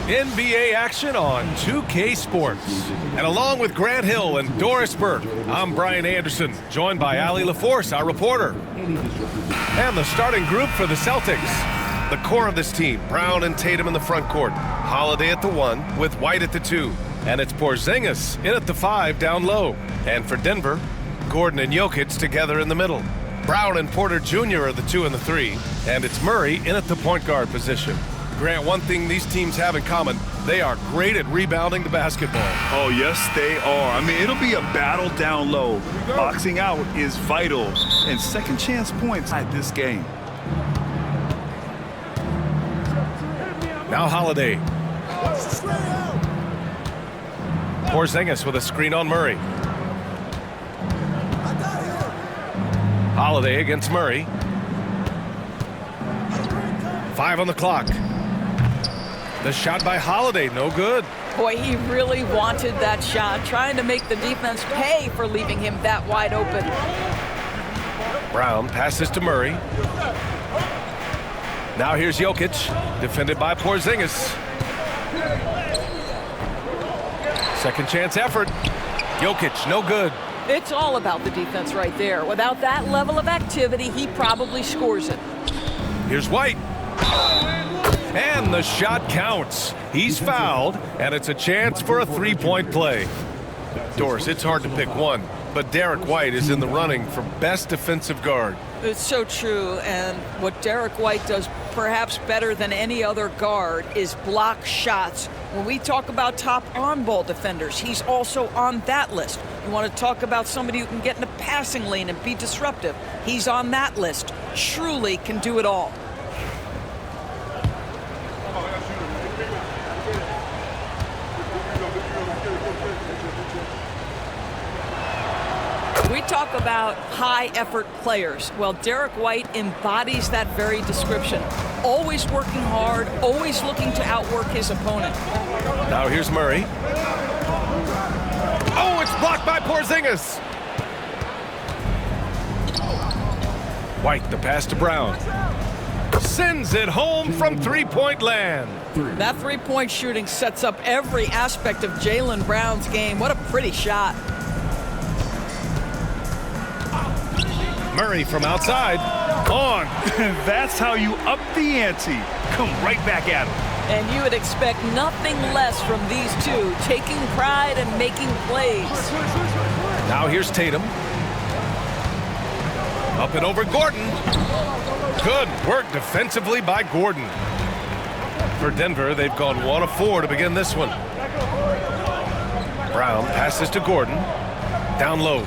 NBA action on 2K Sports. And along with Grant Hill and Doris Burke, I'm Brian Anderson, joined by Allie LaForce, our reporter. And the starting group for the Celtics. The core of this team, Brown and Tatum in the front court, Holiday at the 1 with White at the 2. And it's Porzingis in at the 5 down low. And for Denver, Gordon and Jokic together in the middle. Brown and Porter Jr. are the 2 and the 3. And it's Murray in at the point guard position. Grant, one thing these teams have in common, they are great at rebounding the basketball. Oh, yes, they are. I mean, it'll be a battle down low. Boxing out is vital, and second chance points at this game. Now Holiday. Porzingis with a screen on Murray. Holiday against Murray. 5 on the clock. The shot by Holiday, no good. Boy, he really wanted that shot, trying to make the defense pay for leaving him that wide open. Brown passes to Murray. Now here's Jokic, defended by Porzingis. Second chance effort. Jokic, no good. It's all about the defense right there. Without that level of activity, he probably scores it. Here's White. And the shot counts. He's fouled, and it's a chance for a three-point play. Doris, it's hard to pick one, but Derek White is in the running for best defensive guard. It's so true, and what Derek White does perhaps better than any other guard is block shots. When we talk about top on-ball defenders, he's also on that list. You want to talk about somebody who can get in a passing lane and be disruptive. He's on that list. Truly can do it all. We talk about high-effort players. Well, Derek White embodies that very description. Always working hard, always looking to outwork his opponent. Now here's Murray. Oh, it's blocked by Porzingis. White, the pass to Brown. Sends it home from three-point land. That three-point shooting sets up every aspect of Jaylen Brown's game. What a pretty shot. Murray from outside. On. That's how you up the ante. Come right back at him. And you would expect nothing less from these two, taking pride and making plays. Now here's Tatum. Up and over Gordon. Good work defensively by Gordon. For Denver, they've gone 1 of 4 to begin this one. Brown passes to Gordon. Down low.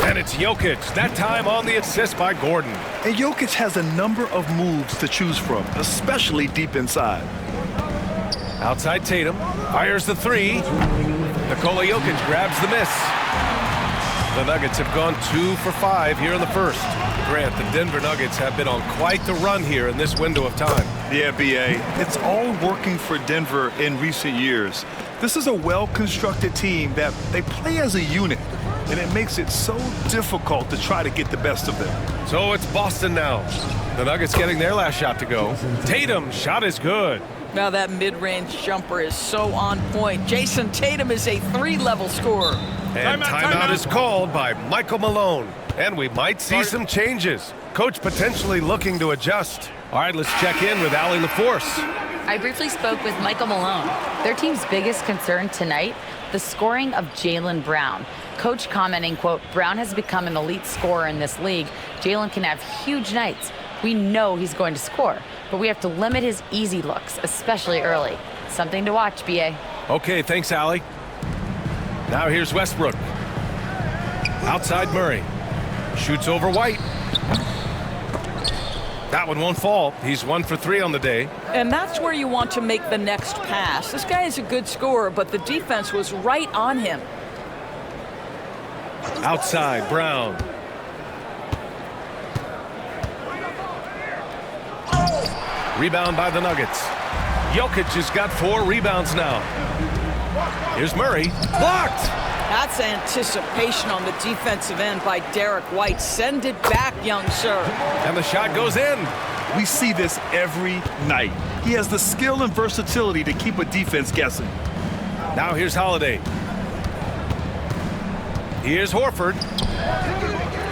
And it's Jokic, that time on the assist by Gordon. And Jokic has a number of moves to choose from, especially deep inside. Outside Tatum, fires the 3. Nikola Jokic grabs the miss. The Nuggets have gone 2 for 5 here in the first. Grant, the Denver Nuggets have been on quite the run here in this window of time. Yeah, B.A., it's all working for Denver in recent years. This is a well-constructed team that they play as a unit, and it makes it so difficult to try to get the best of them. So it's Boston now. The Nuggets getting their last shot to go. Tatum, shot is good. Now that mid-range jumper is so on point. Jason Tatum is a 3-level scorer. And timeout is called by Michael Malone. And we might see some changes. Coach potentially looking to adjust. All right, let's check in with Allie LaForce. I briefly spoke with Michael Malone. Their team's biggest concern tonight, the scoring of Jaylen Brown. Coach commenting, quote, Brown has become an elite scorer in this league. Jaylen can have huge nights. We know he's going to score, but we have to limit his easy looks, especially early. Something to watch, B.A. Okay, thanks, Allie. Now here's Westbrook. Outside Murray. Shoots over White. That one won't fall. He's 1 for 3 on the day. And that's where you want to make the next pass. This guy is a good scorer, but the defense was right on him. Outside, Brown. Rebound by the Nuggets. Jokic has got 4 rebounds now. Here's Murray. Blocked! That's anticipation on the defensive end by Derek White. Send it back, young sir. And the shot goes in. We see this every night. He has the skill and versatility to keep a defense guessing. Now here's Holiday. Here's Horford.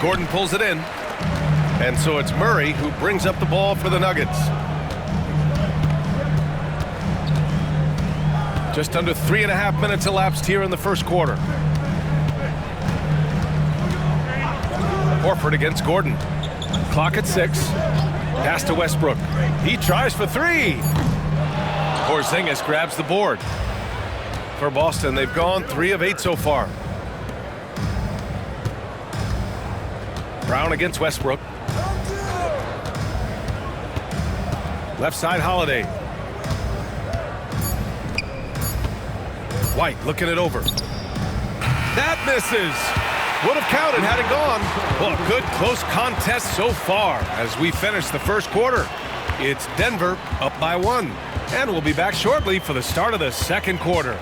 Gordon pulls it in. And so it's Murray who brings up the ball for the Nuggets. Just under 3.5 minutes elapsed here in the first quarter. Horford against Gordon. Clock at 6. Pass to Westbrook. He tries for 3. Porzingis grabs the board. For Boston, they've gone 3 of 8 so far. Brown against Westbrook. Left side, Holiday. White looking it over. That misses. Would have counted had it gone. Well, good close contest so far as we finish the first quarter. It's Denver up by 1. And we'll be back shortly for the start of the second quarter.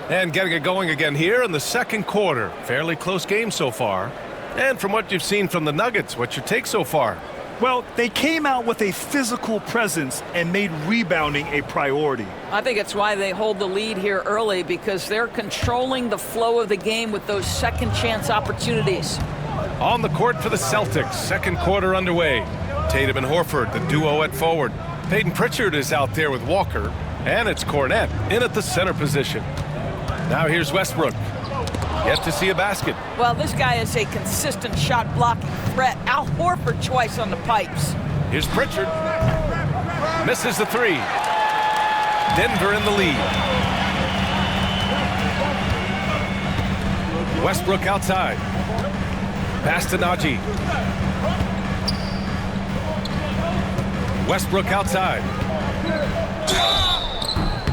And getting it going again here in the second quarter. Fairly close game so far. And from what you've seen from the Nuggets, what's your take so far? Well, they came out with a physical presence and made rebounding a priority. I think it's why they hold the lead here early, because they're controlling the flow of the game with those second chance opportunities. On the court for the Celtics, second quarter underway. Tatum and Horford, the duo at forward. Peyton Pritchard is out there with Walker, and it's Cornette in at the center position. Now here's Westbrook. Yet to see a basket. Well, this guy is a consistent shot blocking threat. Al Horford twice on the pipes. Here's Pritchard. Misses the 3. Denver in the lead. Westbrook outside. Pass to Najee. Westbrook outside.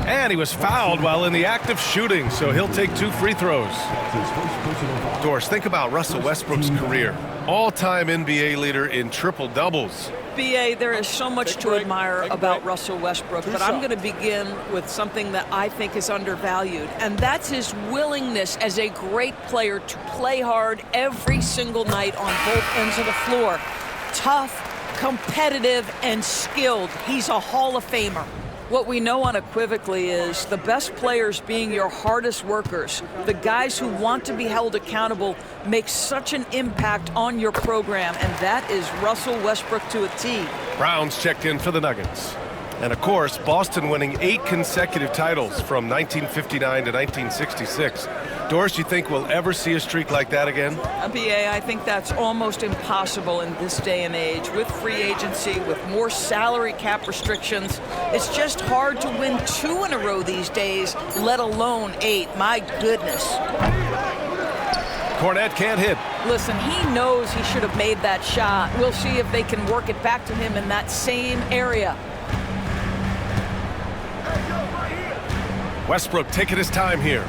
And he was fouled while in the act of shooting, so he'll take 2 free throws. Doris, think about Russell Westbrook's career. All-time NBA leader in triple-doubles. BA, there is so much to admire about Russell Westbrook, but I'm going to begin with something that I think is undervalued, and that's his willingness as a great player to play hard every single night on both ends of the floor. Tough, competitive, and skilled. He's a Hall of Famer. What we know unequivocally is the best players being your hardest workers, the guys who want to be held accountable, make such an impact on your program, and that is Russell Westbrook to a T. Brown's checked in for the Nuggets. And of course, Boston winning 8 consecutive titles from 1959 to 1966. Doris, you think we'll ever see a streak like that again? BA, I think that's almost impossible in this day and age. With free agency, with more salary cap restrictions, it's just hard to win 2 in a row these days, let alone 8. My goodness. Cornette can't hit. Listen, he knows he should have made that shot. We'll see if they can work it back to him in that same area. Westbrook taking his time here.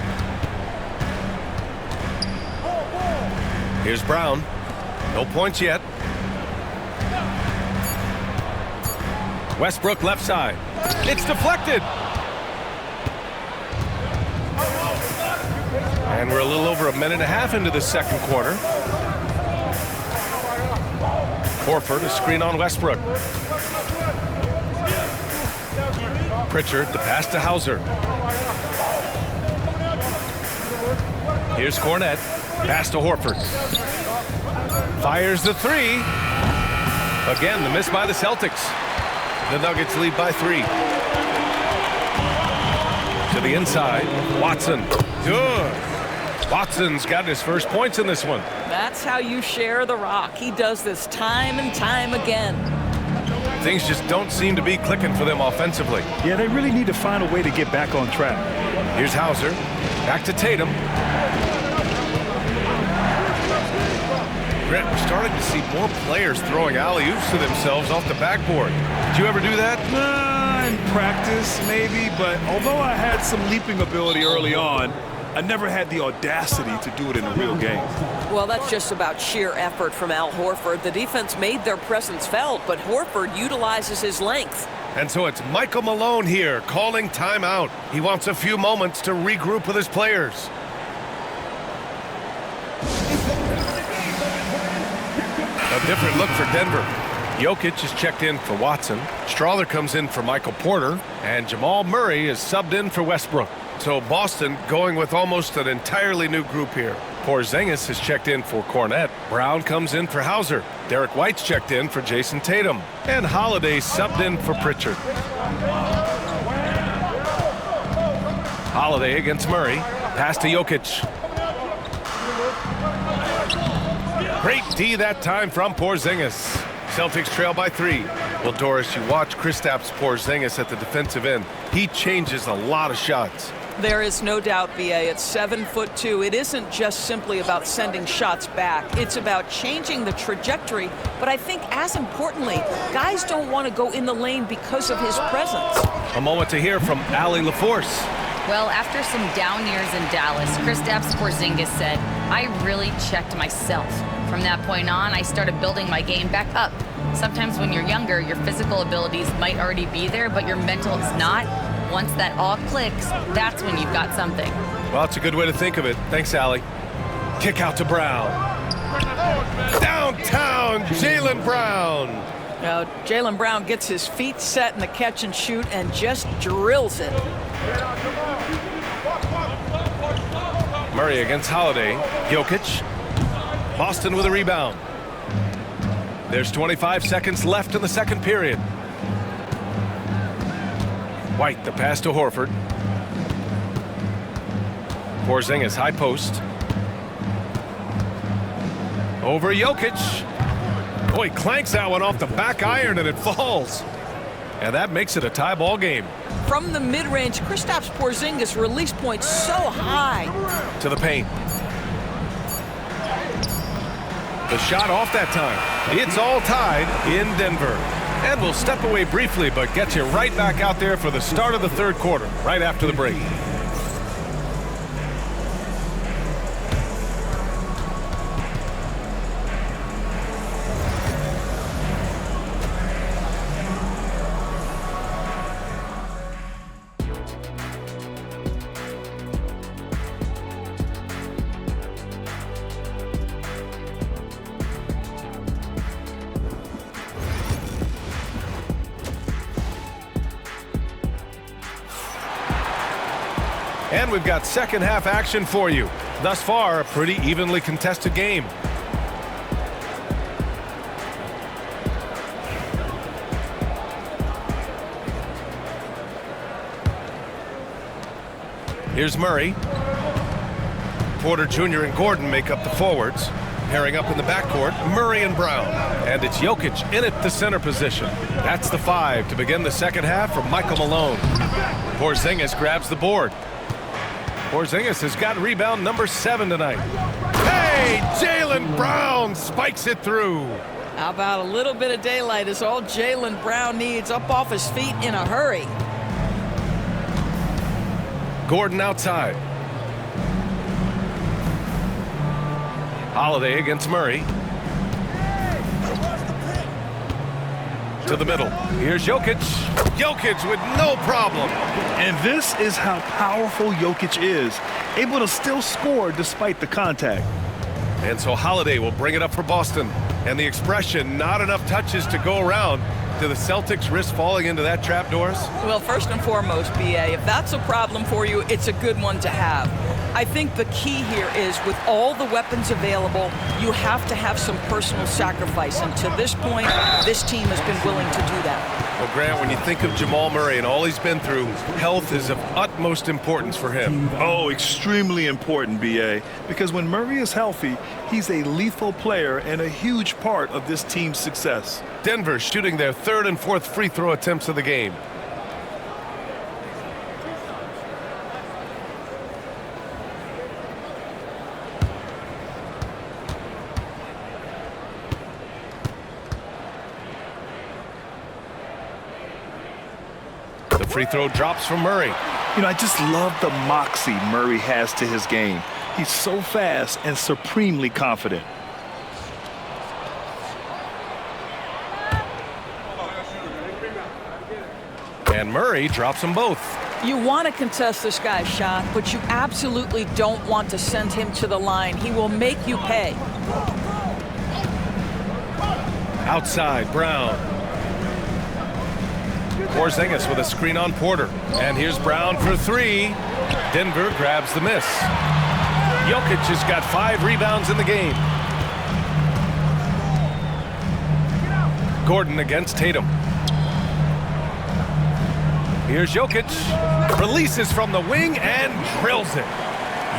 Here's Brown. No points yet. Westbrook left side. It's deflected. And we're a little over 1.5 minutes into the second quarter. Horford, a screen on Westbrook. Pritchard, the pass to Hauser. Here's Cornette. Pass to Horford. Fires the 3. Again, the miss by the Celtics. The Nuggets lead by 3. To the inside. Watson. Good. Watson's got his first points in this one. That's how you share the rock. He does this time and time again. Things just don't seem to be clicking for them offensively. Yeah, they really need to find a way to get back on track. Here's Hauser. Back to Tatum. Brett, we're starting to see more players throwing alley-oops to themselves off the backboard. Did you ever do that? In practice, maybe, but although I had some leaping ability early on, I never had the audacity to do it in a real game. Well, that's just about sheer effort from Al Horford. The defense made their presence felt, but Horford utilizes his length. And so it's Michael Malone here calling timeout. He wants a few moments to regroup with his players. A different look for Denver. Jokic is checked in for Watson. Strawther comes in for Michael Porter. And Jamal Murray is subbed in for Westbrook. So Boston going with almost an entirely new group here. Porzingis is checked in for Cornette. Brown comes in for Hauser. Derek White's checked in for Jason Tatum. And Holiday subbed in for Pritchard. Holiday against Murray. Pass to Jokic. Great D that time from Porzingis. Celtics trail by 3. Well, Doris, you watch Kristaps Porzingis at the defensive end. He changes a lot of shots. There is no doubt, BA, at 7'2". It isn't just simply about sending shots back. It's about changing the trajectory. But I think as importantly, guys don't want to go in the lane because of his presence. A moment to hear from Allie LaForce. Well, after some down years in Dallas, Kristaps Porzingis said, "I really checked myself. From that point on, I started building my game back up. Sometimes when you're younger, your physical abilities might already be there, but your mental is not. Once that all clicks, that's when you've got something." Well, it's a good way to think of it. Thanks, Allie. Kick out to Brown. Downtown, Jaylen Brown. Now, Jaylen Brown gets his feet set in the catch and shoot and just drills it. Murray against Holiday. Jokic. Boston with a rebound. There's 25 seconds left in the second period. White, the pass to Horford. Porzingis, high post. Over Jokic. Oh, he clanks that one off the back iron and it falls. And that makes it a tie ball game. From the mid-range, Kristaps Porzingis release point so high. To the paint. The shot off that time. It's all tied in Denver. And we'll step away briefly, but get you right back out there for the start of the third quarter, right after the break. And we've got second half action for you. Thus far, a pretty evenly contested game. Here's Murray. Porter Jr. and Gordon make up the forwards. Pairing up in the backcourt, Murray and Brown. And it's Jokic in at the center position. That's the 5 to begin the second half for Michael Malone. Porzingis grabs the board. Porzingis has got rebound number 7 tonight. Hey, Jaylen Brown spikes it through. How about a little bit of daylight is all Jaylen Brown needs, up off his feet in a hurry. Gordon outside. Holiday against Murray. To the middle. Here's Jokic. Jokic with no problem. And this is how powerful Jokic is, able to still score despite the contact. And so Holiday will bring it up for Boston. And the expression, not enough touches to go around. Do the Celtics risk falling into that trap, Doris? Well, first and foremost, BA, if that's a problem for you, it's a good one to have. I think the key here is with all the weapons available, you have to have some personal sacrifice. And to this point, this team has been willing to do that. Well, Grant, when you think of Jamal Murray and all he's been through, health is of utmost importance for him. Oh, extremely important, BA, because when Murray is healthy, he's a lethal player and a huge part of this team's success. Denver shooting their third and fourth free throw attempts of the game. The free throw drops from Murray. You know, I just love the moxie Murray has to his game. He's so fast and supremely confident. And Murray drops them both. You want to contest this guy's shot, but you absolutely don't want to send him to the line. He will make you pay. Outside, Brown. Porzingis with a screen on Porter. And here's Brown for three. Denver grabs the miss. Jokic has got 5 rebounds in the game. Gordon against Tatum. Here's Jokic. Releases from the wing and drills it.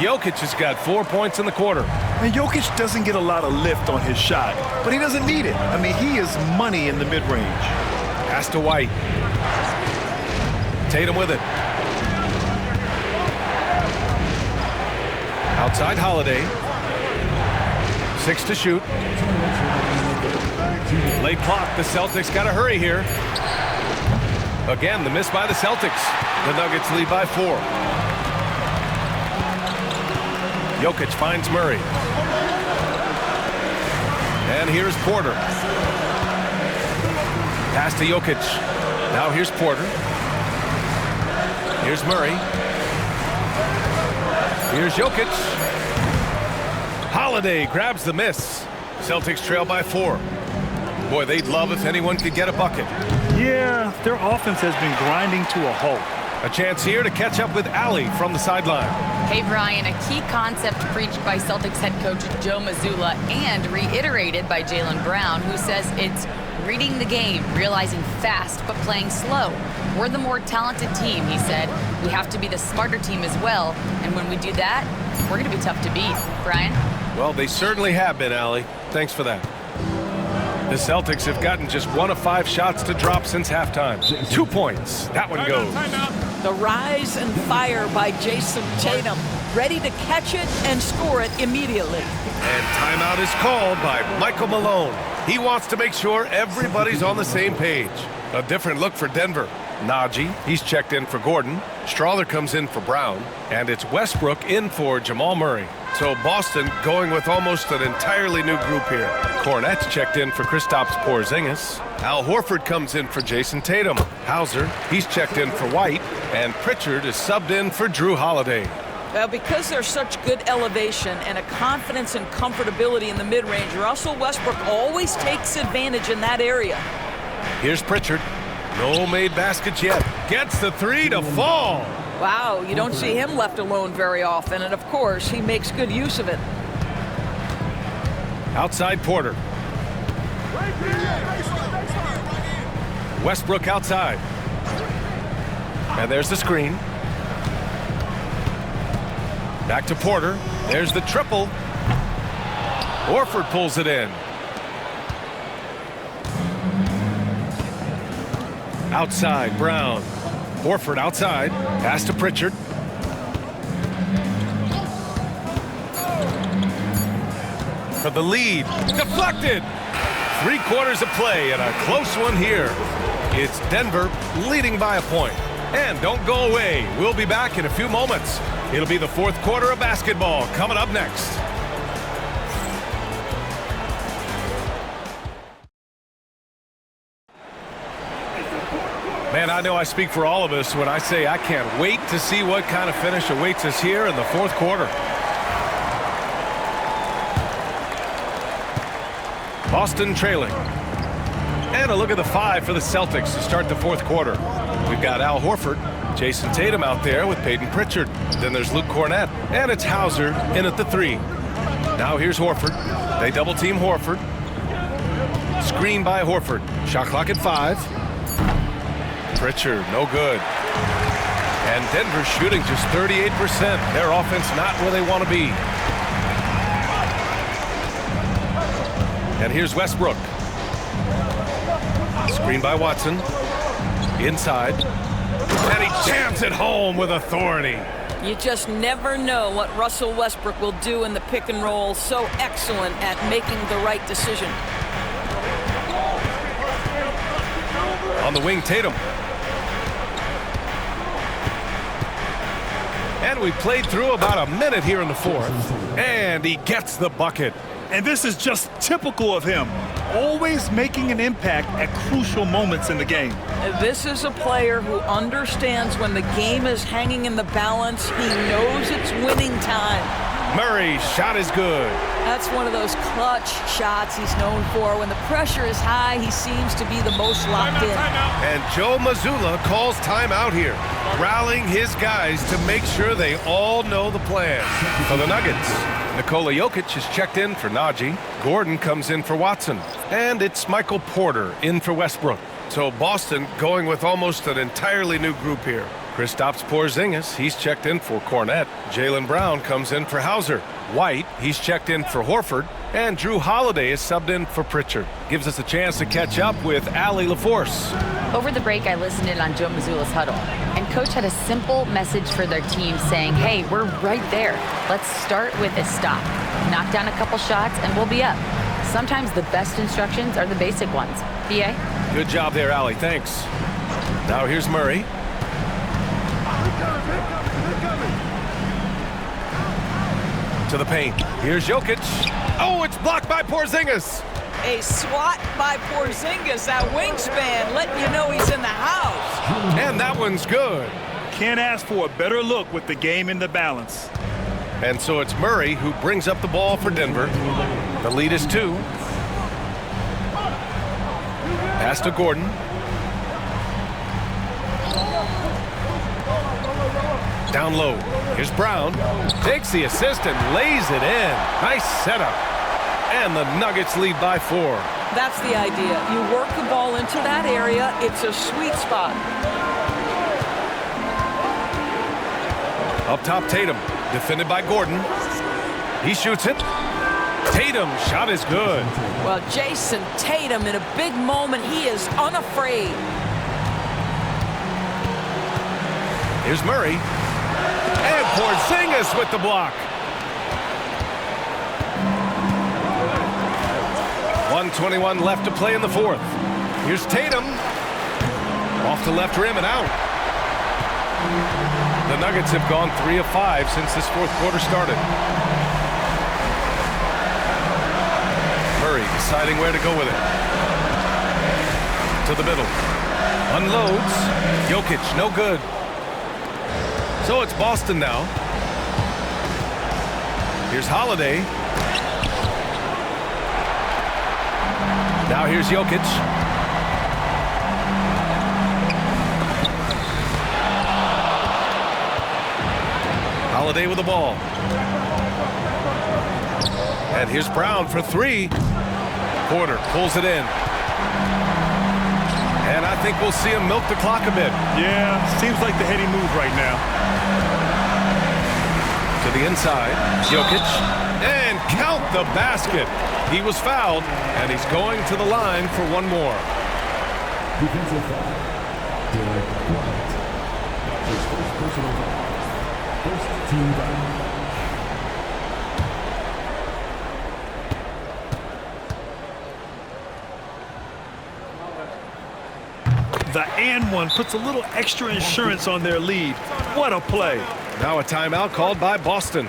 Jokic has got 4 points in the quarter. And Jokic doesn't get a lot of lift on his shot, but he doesn't need it. I mean, he is money in the mid-range. Pass to White. Tatum with it. Outside Holiday. 6 to shoot. Late clock. The Celtics got to hurry here. Again, the miss by the Celtics. The Nuggets lead by 4. Jokic finds Murray. And here's Porter. Pass to Jokic. Now here's Porter. Here's Murray. Here's Jokic. Holiday grabs the miss. Celtics trail by 4. Boy, they'd love if anyone could get a bucket. Yeah, their offense has been grinding to a halt. A chance here to catch up with Allie from the sideline. Hey, Brian, a key concept preached by Celtics head coach Joe Mazzulla and reiterated by Jaylen Brown, who says it's reading the game, realizing fast, but playing slow. We're the more talented team, he said. We have to be the smarter team as well. And when we do that, we're going to be tough to beat. Brian? Well, they certainly have been, Allie. Thanks for that. The Celtics have gotten just 1 of 5 shots to drop since halftime. 2 points. That one goes. The rise and fire by Jason Tatum, ready to catch it and score it immediately. And timeout is called by Michael Malone. He wants to make sure everybody's on the same page. A different look for Denver. Najee, he's checked in for Gordon. Strawler comes in for Brown. And it's Westbrook in for Jamal Murray. So Boston going with almost an entirely new group here. Cornette's checked in for Kristaps Porzingis. Al Horford comes in for Jason Tatum. Hauser, he's checked in for White. And Pritchard is subbed in for Drew Holiday. Well, because there's such good elevation and a confidence and comfortability in the mid-range, Russell Westbrook always takes advantage in that area. Here's Pritchard. No made baskets yet. Gets the 3 to fall. Wow, you don't see him left alone very often, and of course, he makes good use of it. Outside Porter. Westbrook outside. And there's the screen. Back to Porter. There's the triple. Horford pulls it in. Outside, Brown. Horford outside. Pass to Pritchard. For the lead. Deflected. 3 quarters of play and a close one here. It's Denver leading by a point. And don't go away. We'll be back in a few moments. It'll be the 4th quarter of basketball coming up next. Man, I know I speak for all of us when I say I can't wait to see what kind of finish awaits us here in the 4th quarter. Boston trailing. And a look at the 5 for the Celtics to start the 4th quarter. We've got Al Horford, Jason Tatum out there with Peyton Pritchard. Then there's Luke Cornette. And it's Hauser in at the 3. Now here's Horford. They double team Horford. Screen by Horford. Shot clock at 5. Pritchard, no good. And Denver shooting just 38%. Their offense not where they want to be. And here's Westbrook. Screen by Watson. Inside. And he jams it home with authority. You just never know what Russell Westbrook will do in the pick and roll. So excellent at making the right decision. On the wing, Tatum. And we played through about a minute here in the 4th. And he gets the bucket. And this is just typical of him. always making an impact at crucial moments in the game. This is a player who understands when the game is hanging in the balance. He knows it's winning time. Murray's shot is good. That's one of those clutch shots he's known for. When the pressure is high, he seems to be the most locked in. And Joe Mazzulla calls timeout here, rallying his guys to make sure they all know the plan. For the Nuggets, Nikola Jokic is checked in for Najee. Gordon comes in for Watson. And it's Michael Porter in for Westbrook. So Boston going with almost an entirely new group here. Kristaps Porzingis, he's checked in for Cornette. Jaylen Brown comes in for Hauser. White, he's checked in for Horford. And Drew Holiday is subbed in for Pritchard. Gives us a chance to catch up with Allie LaForce. Over the break, I listened in on Joe Mazzulla's huddle, and Coach had a simple message for their team saying, hey, we're right there. Let's start with a stop. Knock down a couple shots, and we'll be up. Sometimes the best instructions are the basic ones. B.A.? Good job there, Allie. Thanks. Now here's Murray. To the paint. Here's Jokic. Oh, it's blocked by Porzingis. A swat by Porzingis. That wingspan letting you know he's in the house. And that one's good. Can't ask for a better look with the game in the balance. And so it's Murray who brings up the ball for Denver. The lead is 2. Pass to Gordon. Down low. Here's Brown. Takes the assist and lays it in. Nice setup. And the Nuggets lead by 4. That's the idea. You work the ball into that area. It's a sweet spot. Up top, Tatum. Defended by Gordon. He shoots it. Tatum's shot is good. Well, Jason Tatum in a big moment. He is unafraid. Here's Murray. And Porzingis with the block. 1:21 left to play in the 4th. Here's Tatum. Off the left rim and out. The Nuggets have gone 3 of 5 since this 4th quarter started. Murray deciding where to go with it. To the middle. Unloads. Jokic, no good. So it's Boston now. Here's Holiday. Now here's Jokic. Holiday with the ball. And here's Brown for 3. Porter pulls it in. And I think we'll see him milk the clock a bit. Yeah, seems like the heady move right now. To the inside, Jokic, and count the basket. He was fouled, and he's going to the line for one more. Defensive foul. Derek White. His first personal foul. First team foul. The and one puts a little extra insurance on their lead. What a play. Now a timeout called by Boston.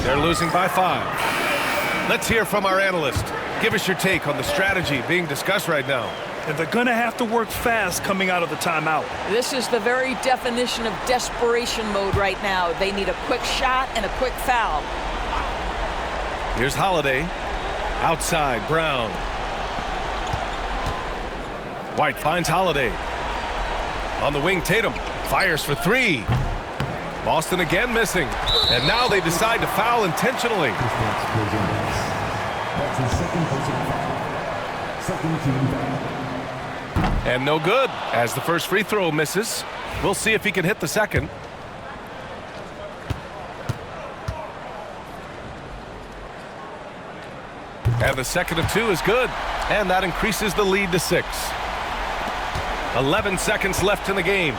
They're losing by 5. Let's hear from our analyst. Give us your take on the strategy being discussed right now. And they're going to have to work fast coming out of the timeout. This is the very definition of desperation mode right now. They need a quick shot and a quick foul. Here's Holiday. Outside, Brown. White finds Holiday. On the wing, Tatum fires for 3. Boston again missing. And now they decide to foul intentionally. That's his second personal foul. Second team foul. And no good, as the first free throw misses. We'll see if he can hit the second. And the second of 2 is good. And that increases the lead to 6. 11 seconds left in the game.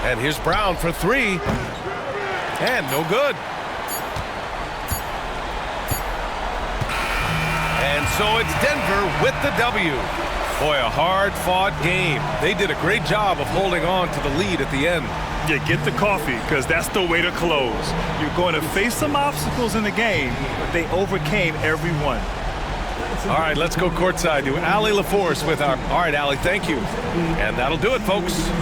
And here's Brown for 3. And no good. And so it's Denver with the W. Boy, a hard-fought game. They did a great job of holding on to the lead at the end. Yeah, get the coffee, because that's the way to close. You're going to face some obstacles in the game, but they overcame every one. All right, let's go courtside to Allie LaForce with our... All right, Allie, thank you. And that'll do it, folks.